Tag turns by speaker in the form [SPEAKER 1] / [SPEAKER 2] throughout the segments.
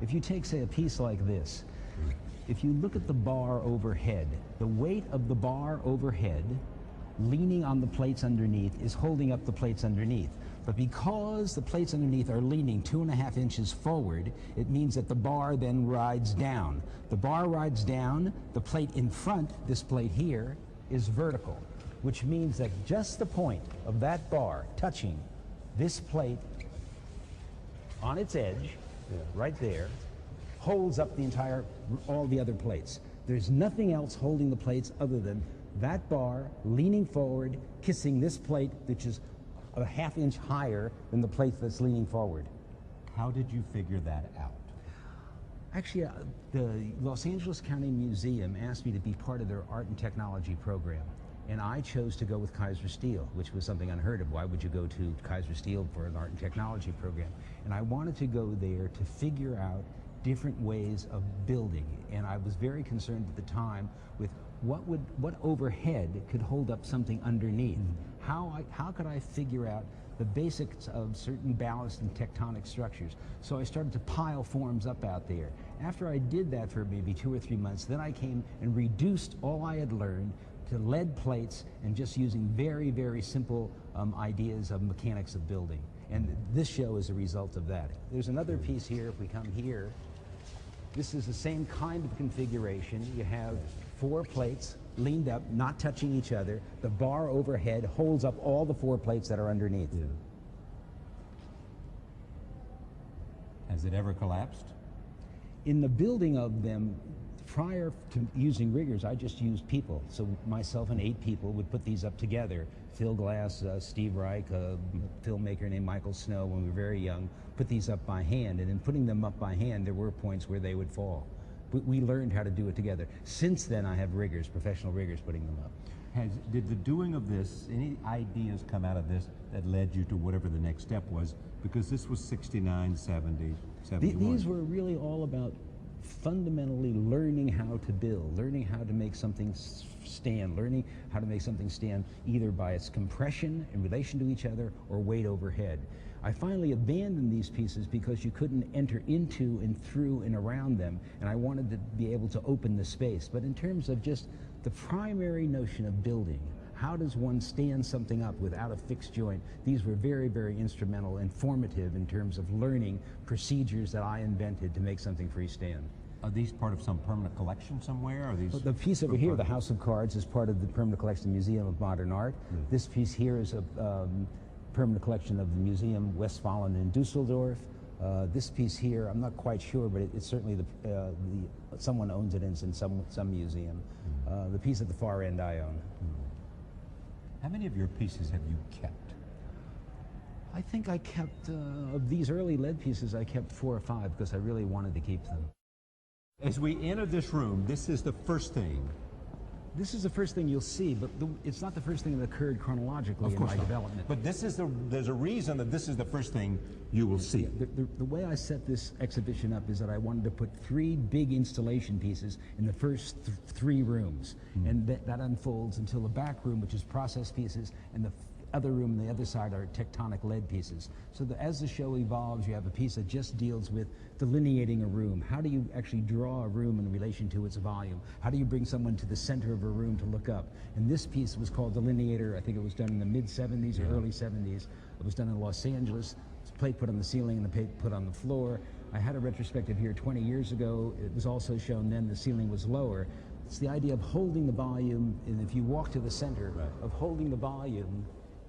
[SPEAKER 1] If you take, say, a piece like this, if you look at the bar overhead, the weight of the bar overhead leaning on the plates underneath is holding up the plates underneath. But because the plates underneath are leaning 2.5 inches forward, it means that the bar then rides down. The bar rides down, the plate in front, this plate here, is vertical, which means that just the point of that bar touching this plate on its edge, right there, holds up all the other plates. There's nothing else holding the plates other than that bar leaning forward, kissing this plate, which is a 1/2 inch higher than the plate that's leaning forward.
[SPEAKER 2] How did you figure that out?
[SPEAKER 1] Actually, the Los Angeles County Museum asked me to be part of their art and technology program. And I chose to go with Kaiser Steel, which was something unheard of. Why would you go to Kaiser Steel for an art and technology program? And I wanted to go there to figure out different ways of building. And I was very concerned at the time with what overhead could hold up something underneath. How could I figure out the basics of certain ballast and tectonic structures? So I started to pile forms up out there. After I did that for maybe 2 or 3 months, then I came and reduced all I had learned to lead plates and just using very, very simple ideas of mechanics of building. And this show is a result of that. There's another piece here, if we come here. This is the same kind of configuration. You have 4 plates leaned up, not touching each other. The bar overhead holds up all the 4 plates that are underneath.
[SPEAKER 2] Yeah. Has it ever collapsed?
[SPEAKER 1] In the building of them, prior to using riggers, I just used people. So myself and 8 people would put these up together. Phil Glass, Steve Reich, a filmmaker named Michael Snow, when we were very young, put these up by hand. And in putting them up by hand, there were points where they would fall. But we learned how to do it together. Since then, I have riggers, professional riggers, putting them up.
[SPEAKER 2] Did the doing of this, any ideas come out of this that led you to whatever the next step was? Because this was 69, 70, 71.
[SPEAKER 1] These were really all about fundamentally learning how to build, learning how to make something stand, learning how to make something stand either by its compression in relation to each other or weight overhead. I finally abandoned these pieces because you couldn't enter into and through and around them, and I wanted to be able to open the space. But in terms of just the primary notion of building, how does one stand something up without a fixed joint? These were very, very instrumental and formative in terms of learning procedures that I invented to make something freestand.
[SPEAKER 2] Are these part of some permanent collection somewhere? Are these
[SPEAKER 1] the piece over here, the House of Cards, is part of the Permanent Collection Museum of Modern Art. This piece here is a permanent collection of the Museum Westfalen in Dusseldorf. This piece here, I'm not quite sure, but it's certainly someone owns it and it's in some museum. The piece at the far end I own.
[SPEAKER 2] How many of your pieces have you kept?
[SPEAKER 1] I think I kept, of these early lead pieces, I kept 4 or 5 because I really wanted to keep them.
[SPEAKER 2] As we enter this room, this is the first thing.
[SPEAKER 1] This is the first thing you'll see, but it's not the first thing that occurred chronologically in my development.
[SPEAKER 2] But this is there's a reason that this is the first thing you will see.
[SPEAKER 1] The way I set this exhibition up is that I wanted to put 3 big installation pieces in the first 3 rooms. And that unfolds until the back room, which is process pieces, and the other room on the other side are tectonic lead pieces. So as the show evolves, you have a piece that just deals with delineating a room. How do you actually draw a room in relation to its volume? How do you bring someone to the center of a room to look up? And this piece was called Delineator. I think it was done in the mid-70s or early 70s. It was done in Los Angeles. It's a plate put on the ceiling and the plate put on the floor. I had a retrospective here 20 years ago. It was also shown then the ceiling was lower. It's the idea of holding the volume, and if you walk to the center, of holding the volume.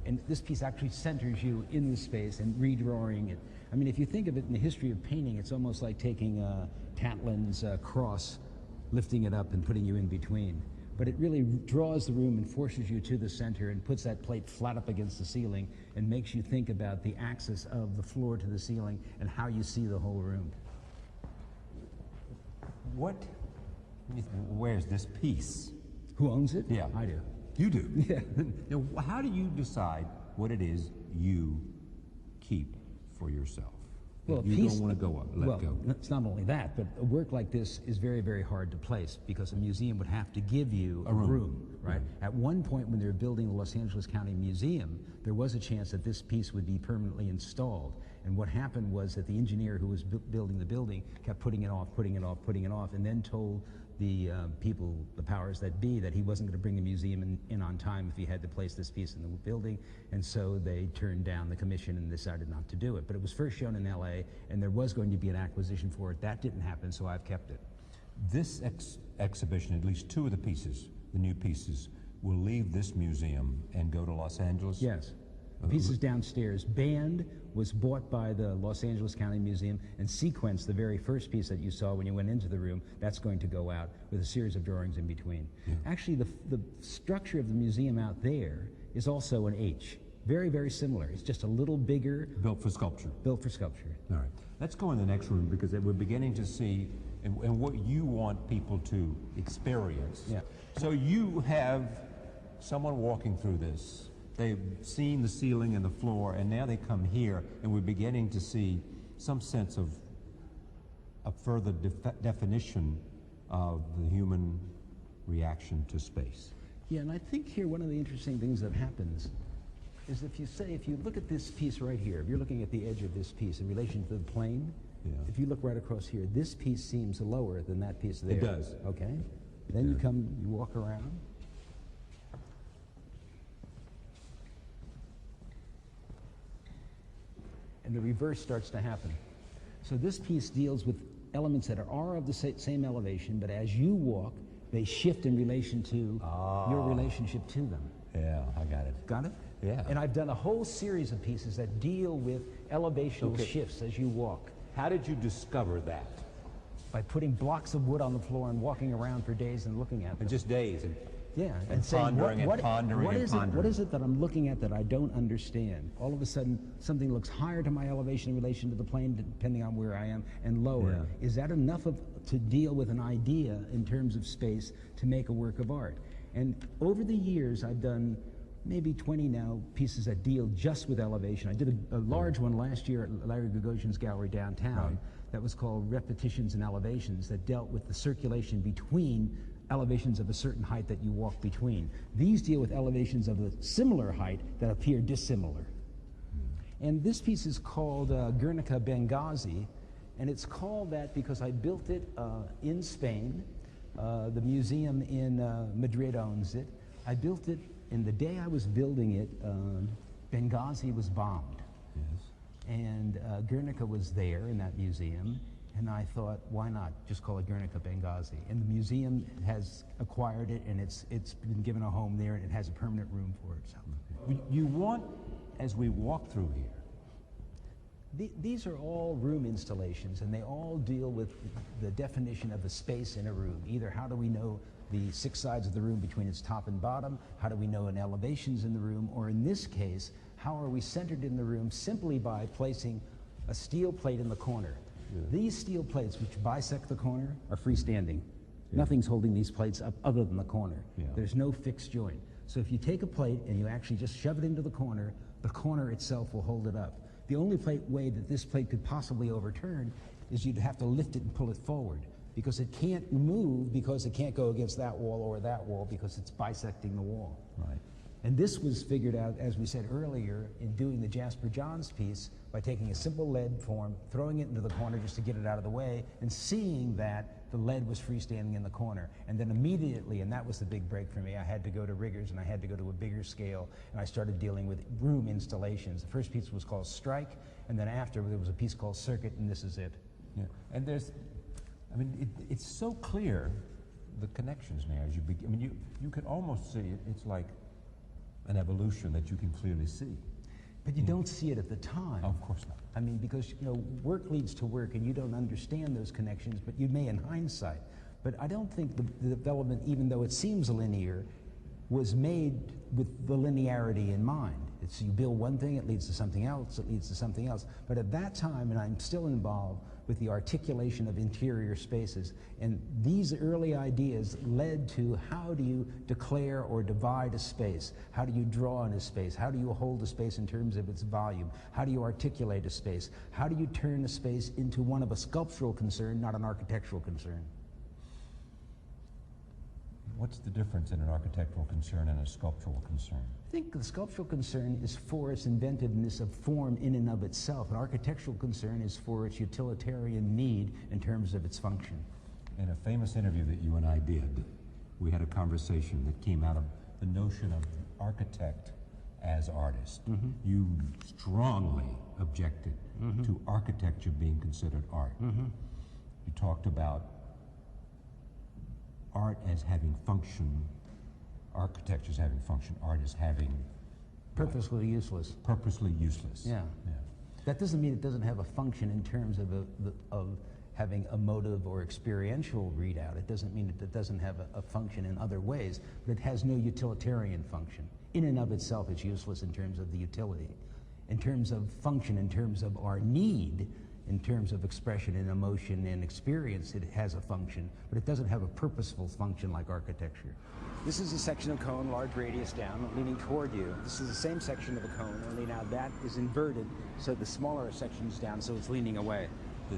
[SPEAKER 1] And this piece actually centers you in the space and redrawing it. I mean, if you think of it in the history of painting, it's almost like taking Tatlin's cross, lifting it up and putting you in between. But it really draws the room and forces you to the center and puts that plate flat up against the ceiling and makes you think about the axis of the floor to the ceiling and how you see the whole room.
[SPEAKER 2] Where's this piece?
[SPEAKER 1] Who owns it?
[SPEAKER 2] Yeah.
[SPEAKER 1] I do.
[SPEAKER 2] You do?
[SPEAKER 1] Yeah.
[SPEAKER 2] Now, how do you decide what it is you keep for yourself?
[SPEAKER 1] Well,
[SPEAKER 2] you don't want to let go.
[SPEAKER 1] It's not only that, but a work like this is very, very hard to place because a museum would have to give you a room, right? At one point when they were building the Los Angeles County Museum, there was a chance that this piece would be permanently installed. And what happened was that the engineer who was building the building kept putting it off, and then told the people, the powers that be, that he wasn't going to bring the museum in on time if he had to place this piece in the building, and so they turned down the commission and decided not to do it. But it was first shown in LA, and there was going to be an acquisition for it. That didn't happen, so I've kept it.
[SPEAKER 2] This exhibition, at least two of the pieces, the new pieces, will leave this museum and go to Los Angeles?
[SPEAKER 1] Yes. The pieces downstairs. Band was bought by the Los Angeles County Museum, and Sequence, the very first piece that you saw when you went into the room, that's going to go out with a series of drawings in between. Yeah. Actually, the structure of the museum out there is also an H. Very, very similar. It's just a little bigger.
[SPEAKER 2] Built for sculpture.
[SPEAKER 1] Built for sculpture.
[SPEAKER 2] All right. Let's go in the next room, because we're beginning to see and what you want people to experience.
[SPEAKER 1] Yeah.
[SPEAKER 2] So you have someone walking through this. They've seen the ceiling and the floor, and now they come here, and we're beginning to see some sense of a further definition of the human reaction to space.
[SPEAKER 1] Yeah, and I think here one of the interesting things that happens is if you look at this piece right here, if you're looking at the edge of this piece in relation to the plane, yeah. If you look right across here, this piece seems lower than that piece there.
[SPEAKER 2] It does.
[SPEAKER 1] Okay. Then you walk around. And the reverse starts to happen. So this piece deals with elements that are of the same elevation, but as you walk, they shift in relation to your relationship to them.
[SPEAKER 2] Yeah, I got it.
[SPEAKER 1] Got it?
[SPEAKER 2] Yeah.
[SPEAKER 1] And I've done a whole series of pieces that deal with elevational shifts as you walk.
[SPEAKER 2] How did you discover that?
[SPEAKER 1] By putting blocks of wood on the floor and walking around for days and looking at them.
[SPEAKER 2] And just days.
[SPEAKER 1] And
[SPEAKER 2] saying, pondering
[SPEAKER 1] what is it that I'm looking at that I don't understand? All of a sudden, something looks higher to my elevation in relation to the plane, depending on where I am, and lower. Yeah. Is that enough to deal with an idea in terms of space to make a work of art? And over the years, I've done maybe 20 now pieces that deal just with elevation. I did a large one last year at Larry Gagosian's gallery downtown that was called Repetitions and Elevations, that dealt with the circulation between elevations of a certain height that you walk between. These deal with elevations of a similar height that appear dissimilar. And this piece is called Guernica Benghazi, and it's called that because I built it in Spain. The museum in Madrid owns it. I built it, and the day I was building it, Benghazi was bombed.
[SPEAKER 2] Yes.
[SPEAKER 1] And Guernica was there in that museum, and I thought, why not just call it Guernica Benghazi? And the museum has acquired it, and it's been given a home there, and it has a permanent room for itself.
[SPEAKER 2] You want, as we walk through here,
[SPEAKER 1] these are all room installations, and they all deal with the definition of the space in a room. Either how do we know the 6 sides of the room between its top and bottom, how do we know an elevations in the room, or in this case, how are we centered in the room simply by placing a steel plate in the corner. Yeah. These steel plates, which bisect the corner, are freestanding. Yeah. Nothing's holding these plates up other than the corner. Yeah. There's no fixed joint. So if you take a plate and you actually just shove it into the corner itself will hold it up. The only way that this plate could possibly overturn is you'd have to lift it and pull it forward, because it can't move, because it can't go against that wall or that wall, because it's bisecting the wall.
[SPEAKER 2] Right.
[SPEAKER 1] And this was figured out, as we said earlier, in doing the Jasper Johns piece by taking a simple lead form, throwing it into the corner just to get it out of the way, and seeing that the lead was freestanding in the corner. And then immediately, and that was the big break for me, I had to go to riggers, and I had to go to a bigger scale, and I started dealing with room installations. The first piece was called Strike, and then after there was a piece called Circuit, and this is it.
[SPEAKER 2] Yeah. And there's, I mean, it's so clear, the connections now, as you begin. I mean, you could almost see it. It's like an evolution that you can clearly see.
[SPEAKER 1] But you don't see it at the time.
[SPEAKER 2] Oh, of course not.
[SPEAKER 1] I mean, because, you know, work leads to work, and you don't understand those connections, but you may in hindsight. But I don't think the development, even though it seems linear, was made with the linearity in mind. It's you build one thing, it leads to something else, it leads to something else. But at that time, and I'm still involved with the articulation of interior spaces, and these early ideas led to how do you declare or divide a space? How do you draw in a space? How do you hold a space in terms of its volume? How do you articulate a space? How do you turn a space into one of a sculptural concern, not an architectural concern?
[SPEAKER 2] What's the difference in an architectural concern and a sculptural concern?
[SPEAKER 1] I think the sculptural concern is for its inventiveness of form in and of itself. An architectural concern is for its utilitarian need in terms of its function.
[SPEAKER 2] In a famous interview that you and I did, we had a conversation that came out of the notion of architect as artist. You strongly objected to architecture being considered art. You talked about art as having function, architecture as having function, art as having
[SPEAKER 1] Purposely useless.
[SPEAKER 2] purposely useless.
[SPEAKER 1] Yeah. That doesn't mean it doesn't have a function in terms of having a motive or experiential readout. It doesn't mean that it doesn't have a function in other ways, but it has no utilitarian function. In and of itself, it's useless in terms of the utility. In terms of function, in terms of our need, in terms of expression and emotion and experience, it has a function, but it doesn't have a purposeful function like architecture. This is a section of cone, large radius down, leaning toward you. This is the same section of a cone, only now that is inverted, so the smaller section is down, so it's leaning away.
[SPEAKER 2] Yeah.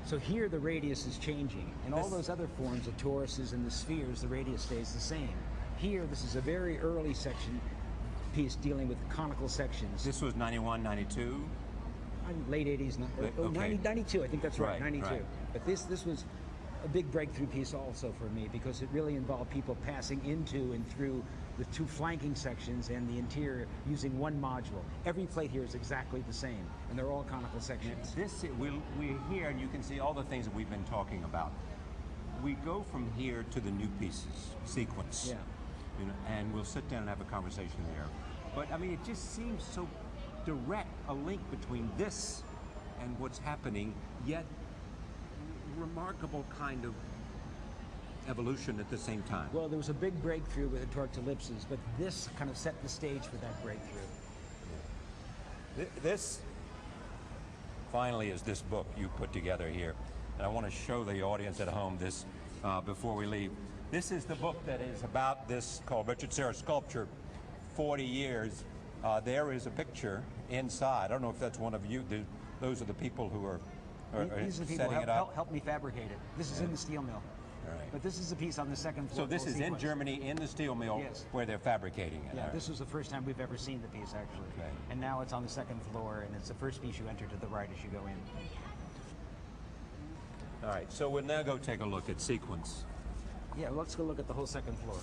[SPEAKER 1] So here the radius is changing. In all those other forms, the toruses and the spheres, the radius stays the same. Here, this is a very early section piece dealing with conical sections.
[SPEAKER 2] This was 91, 92?
[SPEAKER 1] Late 80s,
[SPEAKER 2] Okay.
[SPEAKER 1] 92, I think that's right,
[SPEAKER 2] Right,
[SPEAKER 1] 92.
[SPEAKER 2] right.
[SPEAKER 1] But this was a big breakthrough piece also for me because it really involved people passing into and through the two flanking sections and the interior using one module. Every plate here is exactly the same, and they're all conical sections.
[SPEAKER 2] We're here, and you can see all the things that we've been talking about. We go from here to the new pieces, sequence.
[SPEAKER 1] Yeah.
[SPEAKER 2] You know, and we'll sit down and have a conversation there. But I mean, it just seems so direct a link between this and what's happening, yet remarkable kind of evolution at the same time.
[SPEAKER 1] Well, there was a big breakthrough with the torqued ellipses, but this kind of set the stage for that breakthrough.
[SPEAKER 2] This finally is this book you put together here, and I want to show the audience at home this before we leave. This is the book that is about this, called Richard Serras Sculpture, 40 Years. There is a picture inside. I don't know if that's one of you. Those are the people who are
[SPEAKER 1] These are the people
[SPEAKER 2] setting
[SPEAKER 1] who
[SPEAKER 2] it up.
[SPEAKER 1] help me fabricate it. This is in the steel mill.
[SPEAKER 2] All right.
[SPEAKER 1] But this is a piece on the second floor.
[SPEAKER 2] So this
[SPEAKER 1] full
[SPEAKER 2] is in
[SPEAKER 1] sequence.
[SPEAKER 2] Germany, in the steel mill,
[SPEAKER 1] Yes.
[SPEAKER 2] where they're fabricating it.
[SPEAKER 1] Yeah,
[SPEAKER 2] All right.
[SPEAKER 1] this was the first time we've ever seen the piece, actually.
[SPEAKER 2] Okay.
[SPEAKER 1] And now it's on the second floor, and it's the first piece you enter to the right as you go in.
[SPEAKER 2] All right, so we'll now go take a look at sequence.
[SPEAKER 1] Yeah, let's go look at the whole second floor.